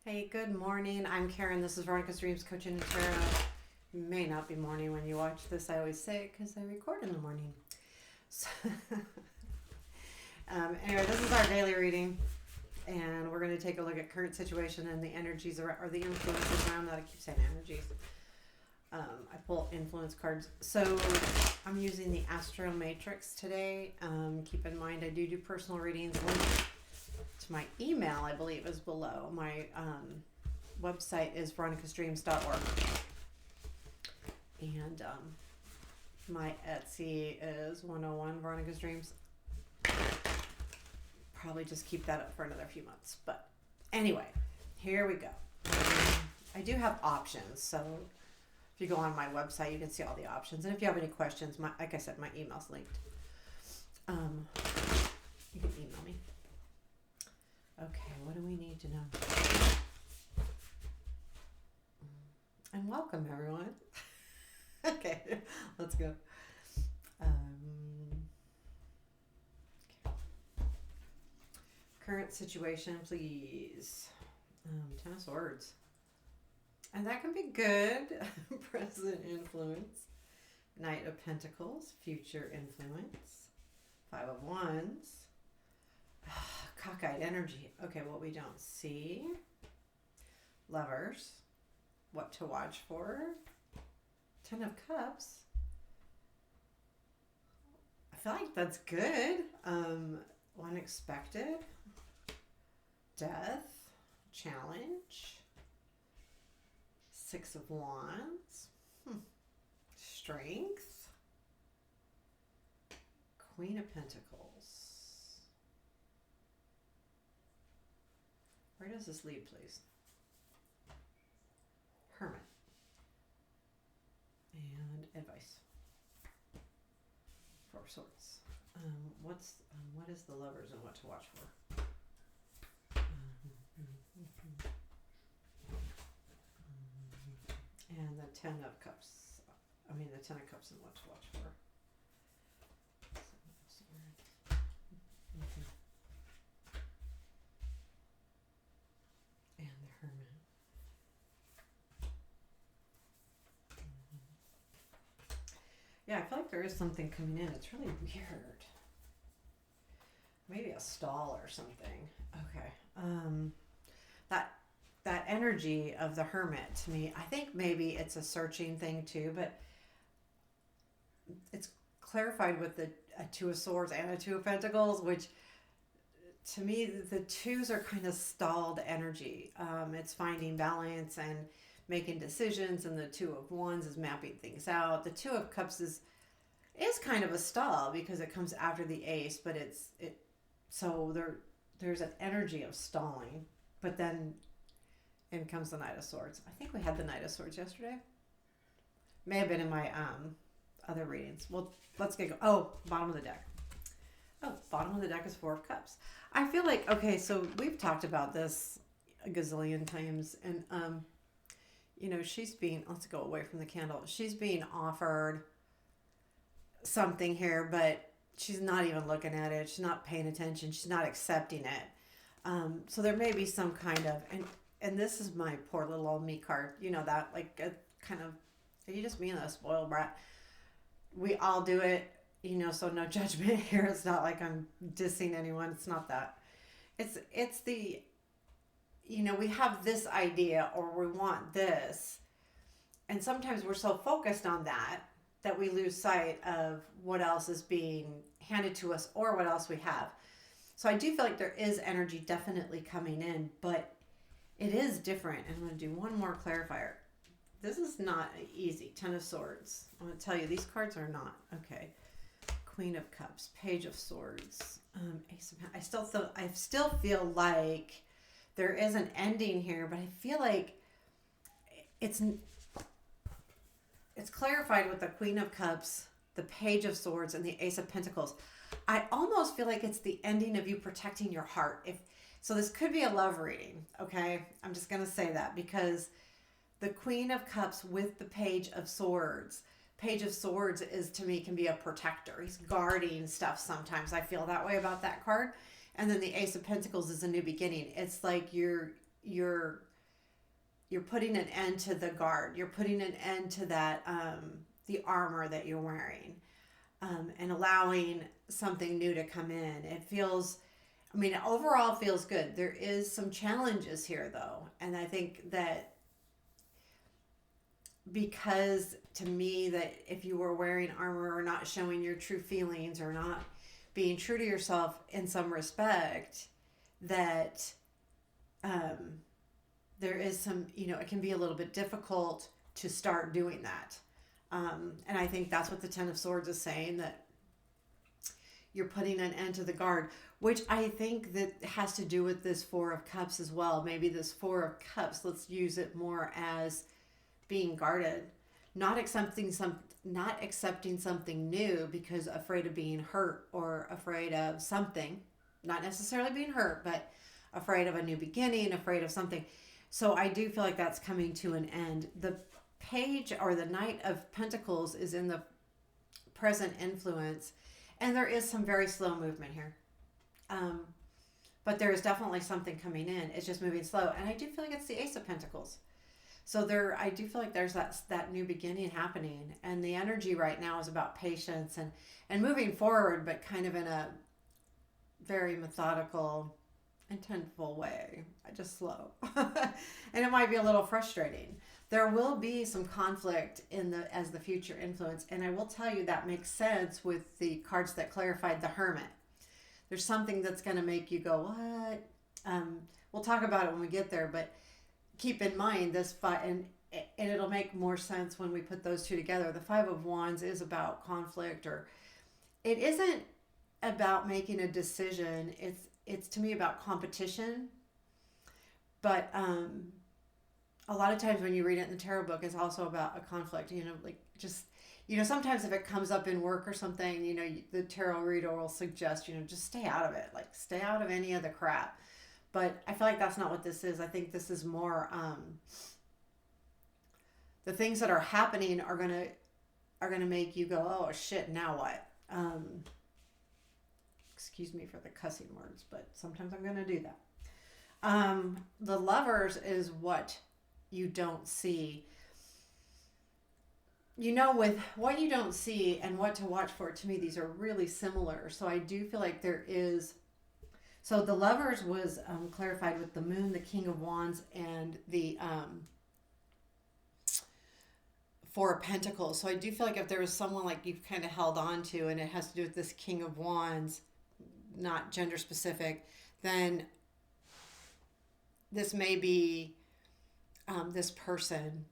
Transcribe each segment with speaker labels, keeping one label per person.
Speaker 1: Hey, good morning. I'm Karen. This is Veronica's Dreams Coaching and Tarot. May not be morning when you watch this. I always say it because I record in the morning. So, anyway, this is our daily reading, and we're going to take a look at current situation and the energies or the influences around that. I keep saying energies. I pull influence cards. So I'm using the Astromatrix today. Keep in mind I do personal readings. Link to my email, I believe, is below. My website is veronicasdreams.org. And my Etsy is 101 Veronica's Dreams. Probably just keep that up for another few months. But anyway, here we go. I do have options. So if you go on my website, you can see all the options. And if you have any questions, like I said, my email's linked. You can email me. Okay, what do we need to know? And welcome, everyone. Okay, let's go. Current situation, please. Ten of Swords. And that can be good. Present influence. Knight of Pentacles. Future influence. Five of Wands. Cockeyed energy. Okay, what we don't see. Lovers. What to watch for. Ten of Cups. I feel like that's good. Unexpected. Death. Challenge. Six of Wands. Strength. Queen of Pentacles. Where does this lead, please? Hermit. And advice. Four of Swords. What is the Lovers and what to watch for? And the Ten of Cups. The Ten of Cups and what to watch for. And the Hermit. Yeah, I feel like there is something coming in. It's really weird. Maybe a stall or something. Okay. That energy of the Hermit to me, I think maybe it's a searching thing too, but it's clarified with the Two of Swords and a Two of Pentacles, which to me, the twos are kind of stalled energy. It's finding balance and making decisions, and the Two of Wands is mapping things out. The Two of Cups is kind of a stall because it comes after the Ace, but so there's an energy of stalling, but then in comes the Knight of Swords. I think we had the Knight of Swords yesterday. May have been in my other readings. Well, let's get go. Oh, bottom of the deck. Oh, bottom of the deck is Four of Cups. I feel like, okay, so we've talked about this a gazillion times, and she's being, let's go away from the candle. She's being offered something here, but she's not even looking at it. She's not paying attention. She's not accepting it. So there may be some kind of, and this is my poor little old me card. You know that, like a kind of, are you just being a spoiled brat? We all do it, so no judgment here. It's not like I'm dissing anyone. It's not that. It's the, we have this idea or we want this. And sometimes we're so focused on that we lose sight of what else is being handed to us or what else we have. So I do feel like there is energy definitely coming in, but it is different. And I'm going to do one more clarifier. This is not easy. Ten of Swords. I'm going to tell you, these cards are not. Okay. Queen of Cups. Page of Swords. Ace of Pentacles. I still feel like there is an ending here, but I feel like it's clarified with the Queen of Cups, the Page of Swords, and the Ace of Pentacles. I almost feel like it's the ending of you protecting your heart. So this could be a love reading, okay? I'm just going to say that because the Queen of Cups with the Page of Swords. Page of Swords is, to me, can be a protector. He's guarding stuff sometimes. I feel that way about that card. And then the Ace of Pentacles is a new beginning. It's like you're you're putting an end to the guard. You're putting an end to that the armor that you're wearing, and allowing something new to come in. It feels, I mean, overall feels good. There is some challenges here though, and I think that because to me that if you were wearing armor or not showing your true feelings or not being true to yourself in some respect, that um, there is some, it can be a little bit difficult to start doing that. And I think that's what the Ten of Swords is saying, that you're putting an end to the guard, which I think that has to do with this Four of Cups as well. Maybe this Four of Cups, let's use it more as being guarded, not accepting something new because afraid of being hurt or afraid of something, not necessarily being hurt, but afraid of a new beginning, afraid of something. So I do feel like that's coming to an end. The page or the Knight of Pentacles is in the present influence, and there is some very slow movement here. But there is definitely something coming in. It's just moving slow. And I do feel like it's the Ace of Pentacles. So I do feel like there's that new beginning happening. And the energy right now is about patience and moving forward, but kind of in a very methodical, intentful way. Just slow. And it might be a little frustrating. There will be some conflict as the future influence. And I will tell you that makes sense with the cards that clarified the Hermit. There's something that's going to make you go, what? We'll talk about it when we get there, but keep in mind this five, and it'll make more sense when we put those two together. The Five of Wands is about conflict, or it isn't about making a decision. It's to me about competition. But a lot of times when you read it in the tarot book, it's also about a conflict, like just, sometimes if it comes up in work or something, the tarot reader will suggest, just stay out of it, like stay out of any of the crap. But I feel like that's not what this is. I think this is more, the things that are happening are gonna make you go, oh shit, now what? Excuse me for the cussing words, but sometimes I'm gonna do that. The Lovers is what you don't see. With what you don't see and what to watch for, to me, these are really similar. So I do feel like there is. So the Lovers was clarified with the Moon, the King of Wands, and the Four of Pentacles. So I do feel like if there was someone like you've kind of held on to, and it has to do with this King of Wands, not gender specific, then this may be this person.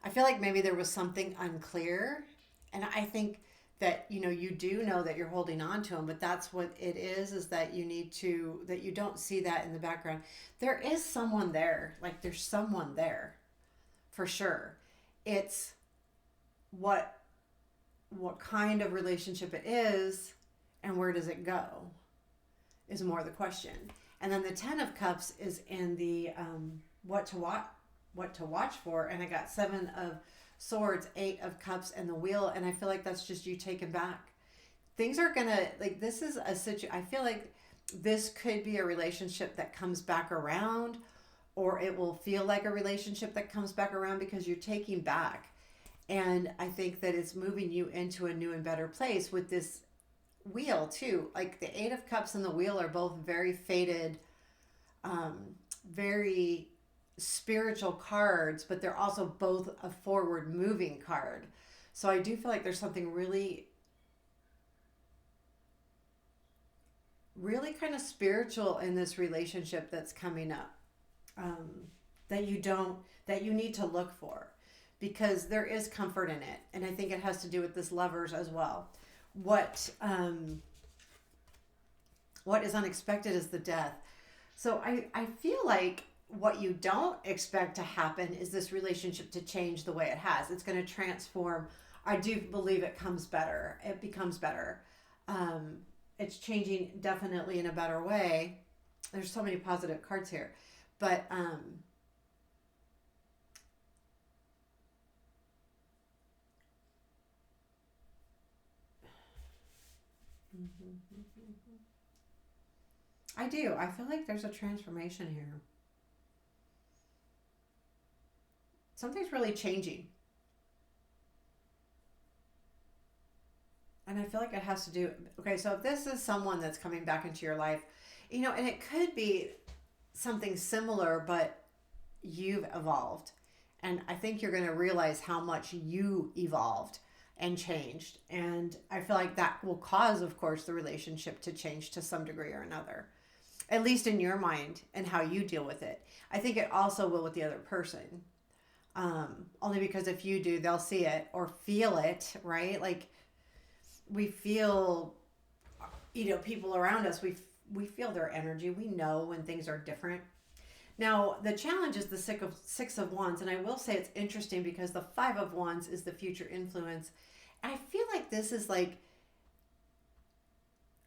Speaker 1: I feel like maybe there was something unclear, and I think that you do know that you're holding on to them, but that's what it is that that you don't see that in the background. There is someone there, like there's someone there for sure. It's what kind of relationship it is and where does it go is more the question. And then the Ten of Cups is in the what to watch for, and I got Seven of Swords, Eight of Cups, and the Wheel, and I feel like that's just you taken back. Things are gonna, like, this is a situation. I feel like this could be a relationship that comes back around, or it will feel like a relationship that comes back around because you're taking back. And I think that it's moving you into a new and better place with this Wheel too. Like the Eight of Cups and the Wheel are both very fated, very spiritual cards, but they're also both a forward moving card. So I do feel like there's something really kind of spiritual in this relationship that's coming up, that you need to look for, because there is comfort in it. And I think it has to do with this Lovers as well. What is unexpected is the Death. So I feel like what you don't expect to happen is this relationship to change the way it has. It's going to transform. I do believe it becomes better. It's changing definitely in a better way. There's so many positive cards here, but I do. I feel like there's a transformation here. something's really changing. And I feel like it has to do, okay, so if this is someone that's coming back into your life, and it could be something similar, but you've evolved. And I think you're going to realize how much you evolved and changed. And I feel like that will cause, of course, the relationship to change to some degree or another, at least in your mind and how you deal with it. I think it also will with the other person. Only because if you do, they'll see it or feel it, right? Like we feel, people around us, we feel their energy. We know when things are different. Now, the challenge is the six of wands, and I will say it's interesting because the 5 of wands is the future influence. And I feel like this is like,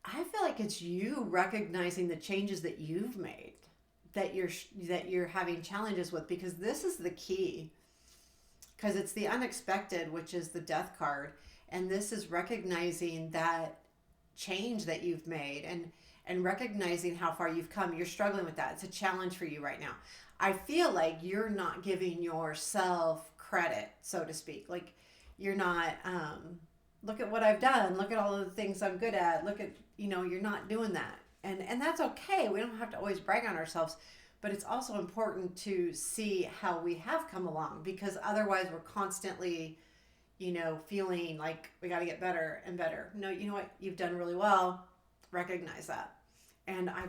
Speaker 1: I feel like it's you recognizing the changes that you've made, that you're having challenges with, because this is the key. Because it's the unexpected, which is the death card, and this is recognizing that change that you've made, and recognizing how far you've come. You're struggling with that. It's a challenge for you right now. I feel like you're not giving yourself credit, so to speak. Like you're not, look at what I've done. Look at all of the things I'm good at. Look at, you're not doing that. And that's okay. We don't have to always brag on ourselves, but it's also important to see how we have come along, because otherwise we're constantly, feeling like we got to get better and better. No, you know what? You've done really well. Recognize that. And I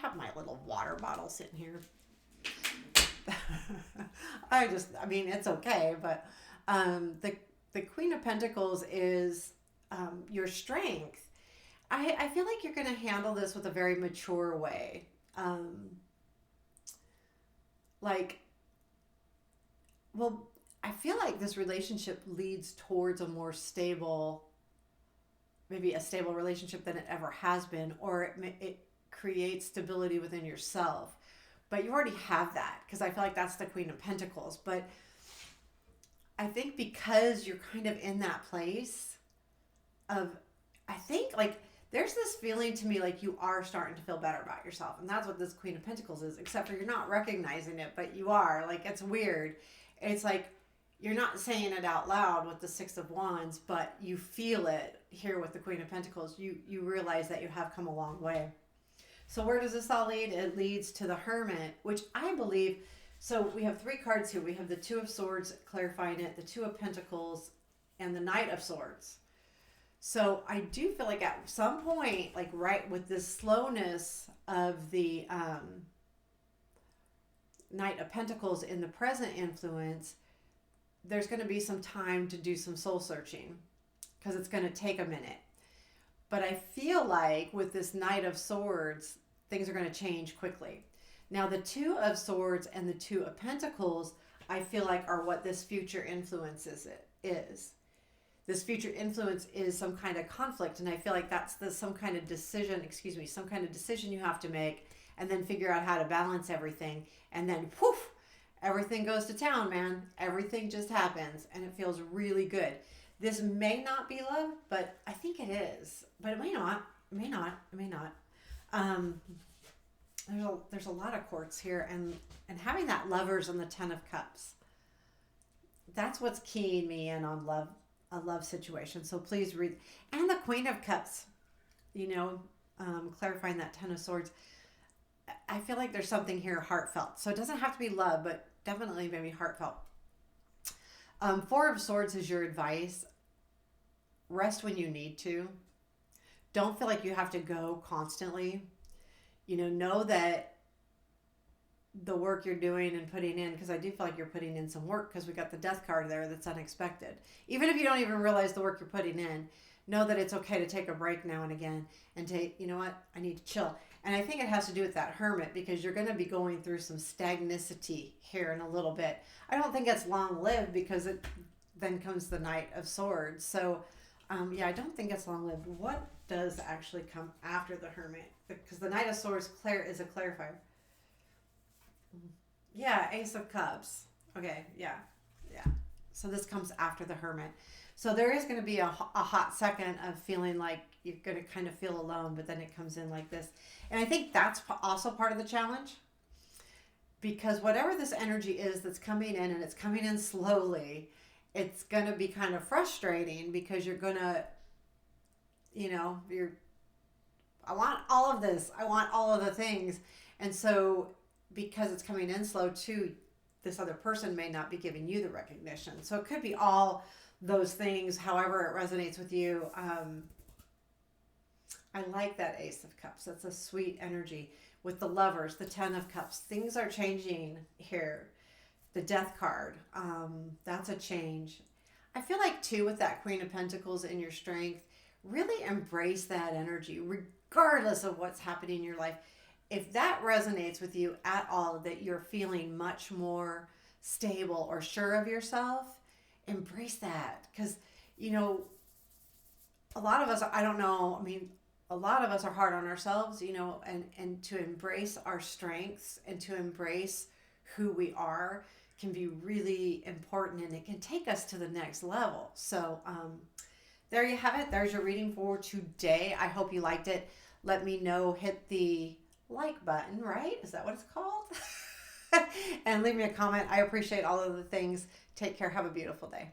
Speaker 1: have my little water bottle sitting here. It's okay. But the Queen of Pentacles is your strength. I feel like you're going to handle this with a very mature way. I feel like this relationship leads towards a more stable, maybe a stable relationship than it ever has been, or it creates stability within yourself. But you already have that, because I feel like that's the Queen of Pentacles. But I think because you're kind of in that place of, I think like there's this feeling to me like you are starting to feel better about yourself. And that's what this Queen of Pentacles is, except for you're not recognizing it, but you are. Like, it's weird. It's like you're not saying it out loud with the 6 of wands, but you feel it here with the Queen of Pentacles. You realize that you have come a long way. So where does this all lead? It leads to the Hermit, which I believe, so we have 3 cards here. We have the 2 of Swords clarifying it, the 2 of Pentacles, and the Knight of Swords. So I do feel like at some point, like right with this slowness of the Knight of Pentacles in the present influence, there's going to be some time to do some soul searching, because it's going to take a minute. But I feel like with this Knight of Swords, things are going to change quickly. Now, the 2 of Swords and the 2 of Pentacles, I feel like are what this future influence is. This future influence is some kind of conflict, and I feel like that's some kind of decision you have to make, and then figure out how to balance everything, and then poof, everything goes to town, man. Everything just happens, and it feels really good. This may not be love, but I think it is. But it may not. It may not. It may not. There's a lot of quartz here, and having that Lovers and the 10 of Cups. That's what's keying me in on love, a love situation. So please read. And the Queen of Cups, clarifying that 10 of Swords. I feel like there's something here heartfelt. So it doesn't have to be love, but definitely maybe heartfelt. 4 of Swords is your advice. Rest when you need to. Don't feel like you have to go constantly. Know that the work you're doing and putting in, because I do feel like you're putting in some work, because we got the Death card there that's unexpected. Even if you don't even realize the work you're putting in, know that it's okay to take a break now and again and you know what, I need to chill. And I think it has to do with that Hermit, because you're going to be going through some stagnicity here in a little bit. I don't think it's long-lived, because it then comes the Knight of Swords. So, I don't think it's long-lived. What does actually come after the Hermit? Because the Knight of Swords is a clarifier. Yeah, Ace of Cups. Okay, yeah. So this comes after the Hermit. So there is going to be a hot second of feeling like you're going to kind of feel alone, but then it comes in like this. And I think that's also part of the challenge. because whatever this energy is that's coming in, and it's coming in slowly, it's going to be kind of frustrating because you're going to, you're, I want all of this. I want all of the things. And so, because it's coming in slow too, this other person may not be giving you the recognition. So, it could be all those things, however it resonates with you. I like that Ace of Cups. That's a sweet energy. With the Lovers, the Ten of Cups, things are changing here. The Death card, that's a change. I feel like, too, with that Queen of Pentacles in your strength, really embrace that energy, regardless of what's happening in your life. If that resonates with you at all, that you're feeling much more stable or sure of yourself, embrace that. Because, you know, a lot of us, I don't know, I mean, a lot of us are hard on ourselves, and to embrace our strengths and to embrace who we are can be really important, and it can take us to the next level. So, there you have it. There's your reading for today. I hope you liked it. Let me know. Hit the like button, right? Is that what it's called? And leave me a comment. I appreciate all of the things. Take care. Have a beautiful day.